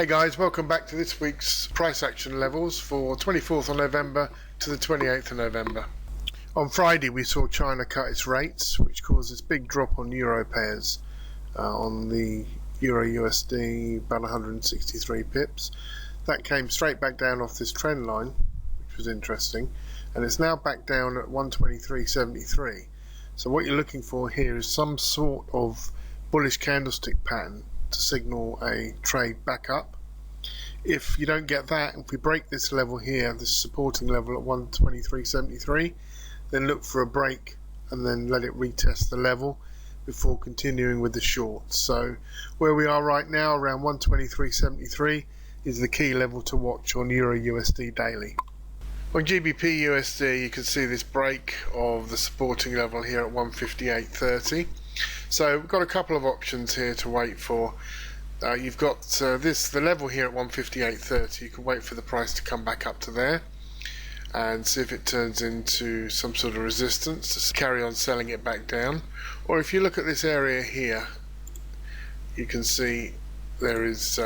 Hey guys, welcome back to this week's price action levels for 24th of November to the 28th of November. On Friday we saw China cut its rates, which caused this big drop on euro pairs. On the EURUSD about 163 pips. That came straight back down off this trend line, which was interesting, and it's now back down at 123.73. So what you're looking for here is some sort of bullish candlestick pattern to signal a trade back up. If you don't get that, if we break this level here, this supporting level at 123.73, then look for a break and then let it retest the level before continuing with the shorts. So where we are right now, around 123.73, is the key level to watch on EURUSD daily. On GBPUSD, you can see this break of the supporting level here at 158.30. So we've got a couple of options here to wait for. You've got the level here at 158.30. You can wait for the price to come back up to there and see if it turns into some sort of resistance to carry on selling it back down. Or if you look at this area here, you can see there is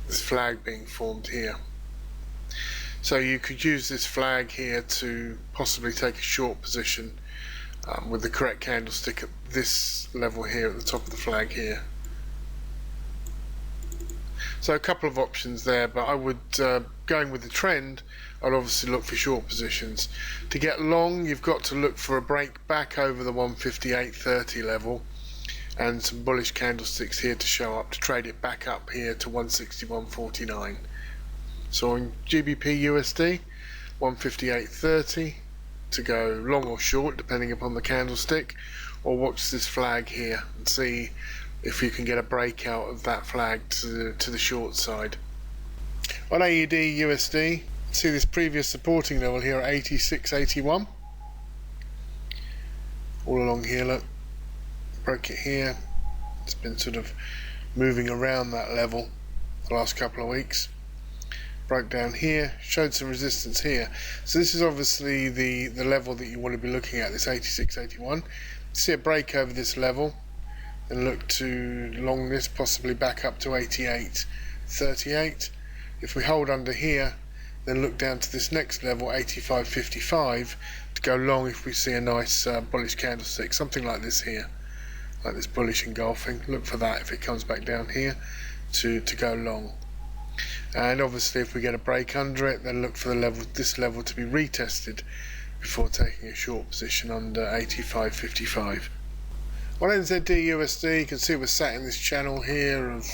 this flag being formed here. So you could use this flag here to possibly take a short position with the correct candlestick at this level here at the top of the flag here. So a couple of options there, but I would, going with the trend, I'd obviously look for short positions. To get long, you've got to look for a break back over the 158.30 level and some bullish candlesticks here to show up to trade it back up here to 161.49. So on GBPUSD, 158.30 to go long or short depending upon the candlestick, or watch this flag here and see if you can get a breakout of that flag to the short side. On AUDUSD, see this previous supporting level here at 86.81. All along here, look, broke it here. It's been sort of moving around that level the last couple of weeks. Broke down here, showed some resistance here. So this is obviously the level that you want to be looking at, this 86.81. See a break over this level and look to long this, possibly back up to 88.38. If we hold under here, then look down to this next level, 85.55, to go long if we see a nice bullish candlestick, something like this here, like this bullish engulfing. Look for that if it comes back down here to go long. And obviously if we get a break under it, then look for the level, this level to be retested before taking a short position under 85.55. On NZDUSD, you can see we're sat in this channel here of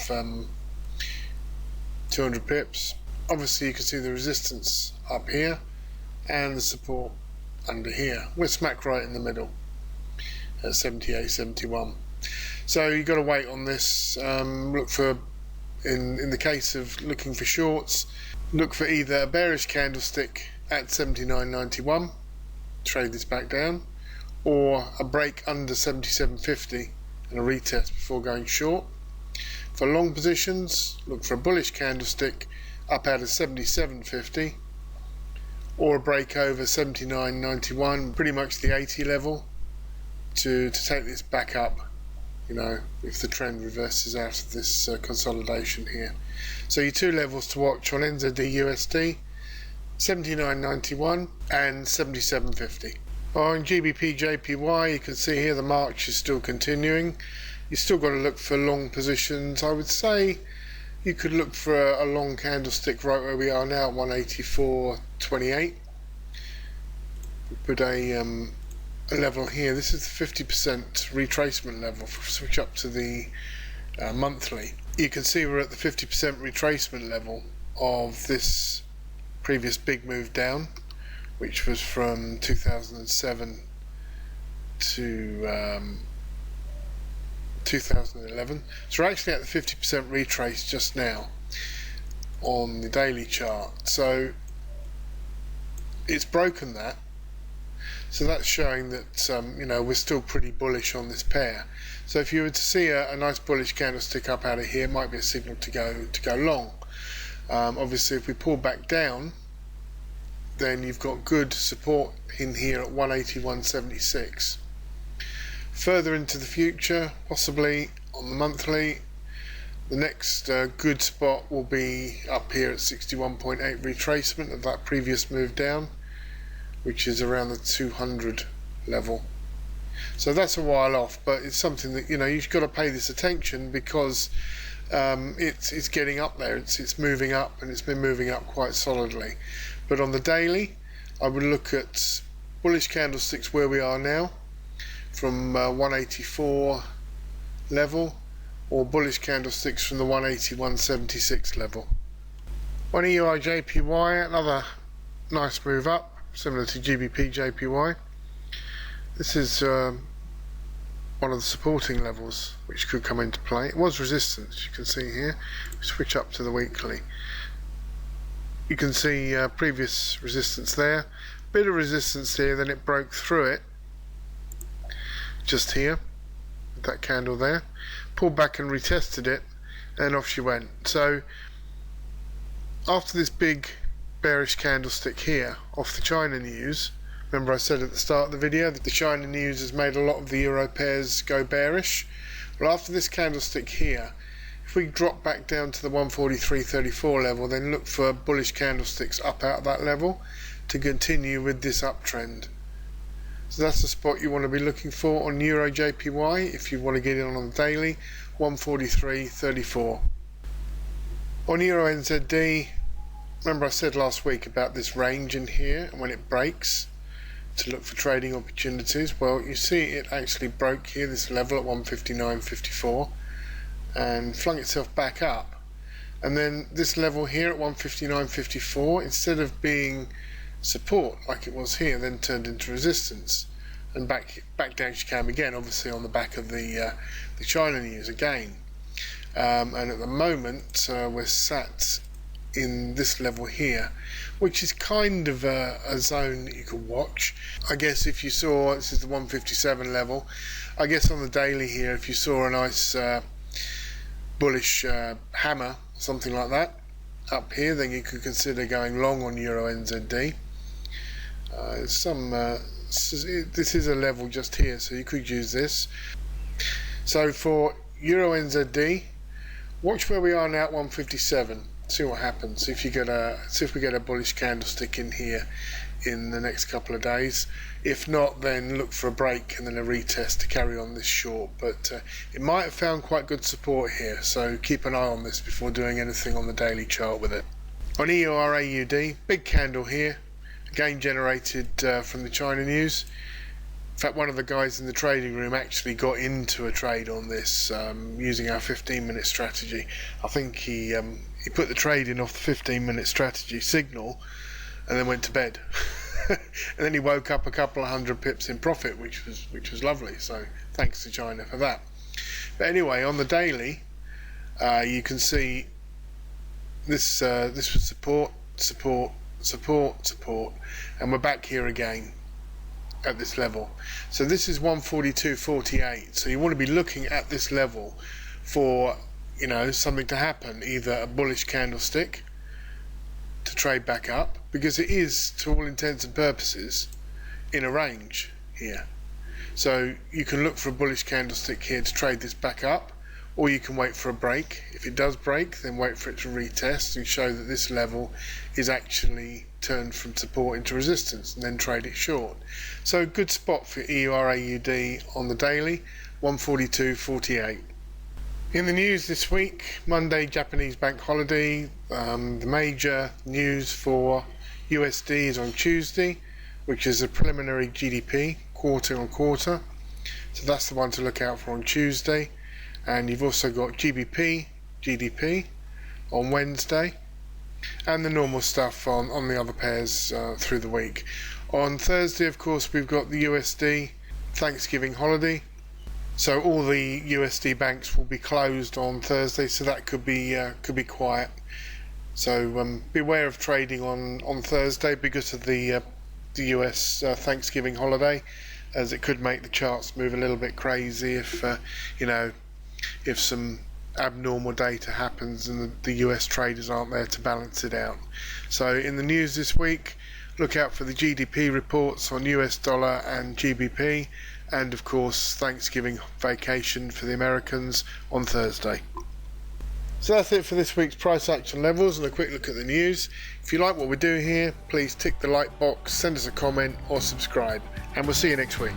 200 pips. Obviously you can see the resistance up here and the support under here. We're smack right in the middle at 78.71. So you've got to wait on this. Look for, in the case of looking for shorts, look for either a bearish candlestick at 79.91, trade this back down, or a break under 77.50 and a retest before going short. For long positions, look for a bullish candlestick up out of 77.50, or a break over 79.91, pretty much the 80 level, to take this back up, you know, if the trend reverses out of this consolidation here. So your two levels to watch on NZDUSD, 79.91 and 77.50. On GBPJPY, you can see here the march is still continuing. You've still got to look for long positions. I would say you could look for a long candlestick right where we are now at 184.28. We put a level here. This is the 50% retracement level. If we switch up to the monthly, you can see we're at the 50% retracement level of this previous big move down, which was from 2007 to 2011. So we're actually at the 50% retrace just now on the daily chart. So it's broken that. So that's showing that you know, we're still pretty bullish on this pair. So if you were to see a nice bullish candlestick up out of here, it might be a signal to go long. Obviously, if we pull back down, then you've got good support in here at 181.76. Further into the future, possibly on the monthly, The next good spot will be up here at 61.8 retracement of that previous move down, which is around the 200 level. So that's a while off, but it's something that, you know, you've got to pay this attention, because it's getting up there, it's moving up, and it's been moving up quite solidly. But on the daily, I would look at bullish candlesticks where we are now from 184 level, or bullish candlesticks from the 180-176 level. On EURJPY, another nice move up, similar to GBPJPY. This is one of the supporting levels which could come into play. It was resistance, you can see here. Switch up to the weekly. You can see previous resistance there, bit of resistance here, then it broke through it just here with that candle there, pulled back and retested it, and off she went. So after this big bearish candlestick here off the China news, remember I said at the start of the video that the China news has made a lot of the euro pairs go bearish. Well, after this candlestick here, if we drop back down to the 143.34 level, then look for bullish candlesticks up out of that level to continue with this uptrend. So that's the spot you want to be looking for on EURJPY if you want to get in on the daily, 143.34. On EURNZD, remember I said last week about this range in here, and when it breaks, to look for trading opportunities. Well, you see it actually broke here, this level at 159.54, and flung itself back up. And then this level here at 159.54, instead of being support like it was here, then turned into resistance, and back down she came again, obviously on the back of the China news again. And at the moment we're sat in this level here, which is kind of a zone that you could watch. I guess if you saw, this is the 157 level, I guess on the daily here, if you saw a nice bullish hammer, something like that up here, then you could consider going long on EURNZD. This is a level just here, so you could use this. So for EURNZD, watch where we are now at 157. See what happens. See if we get a bullish candlestick in here in the next couple of days. If not, then look for a break and then a retest to carry on this short. But it might have found quite good support here, so keep an eye on this before doing anything on the daily chart with it. On EURAUD, big candle here, again generated from the China news. In fact, one of the guys in the trading room actually got into a trade on this using our 15-minute strategy. I think he put the trade in off the 15-minute strategy signal and then went to bed. And then he woke up a couple of hundred pips in profit, which was lovely. So thanks to China for that. But anyway, on the daily, you can see this was support, and we're back here again at this level. So this is 142.48. So you want to be looking at this level for, you know, something to happen, either a bullish candlestick to trade back up, because it is, to all intents and purposes, in a range here. So you can look for a bullish candlestick here to trade this back up, or you can wait for a break. If it does break, then wait for it to retest and show that this level is actually turned from support into resistance, and then trade it short. So good spot for EURAUD on the daily, 142.48. In the news this week, Monday, Japanese bank holiday. The major news for USD is on Tuesday, which is a preliminary GDP quarter on quarter. So that's the one to look out for on Tuesday. And you've also got GBPJPY on Wednesday, and the normal stuff on the other pairs through the week. On Thursday, of course, we've got the USD Thanksgiving holiday. So all the USD banks will be closed on Thursday, so that could be quiet. So beware of trading on Thursday because of the US Thanksgiving holiday, as it could make the charts move a little bit crazy if if some abnormal data happens and the US traders aren't there to balance it out. So in the news this week, look out for the GDP reports on US dollar and GBP, and of course Thanksgiving vacation for the Americans on Thursday. So that's it for this week's price action levels and a quick look at the news. If you like what we're doing here, please tick the like box, send us a comment or subscribe, and we'll see you next week.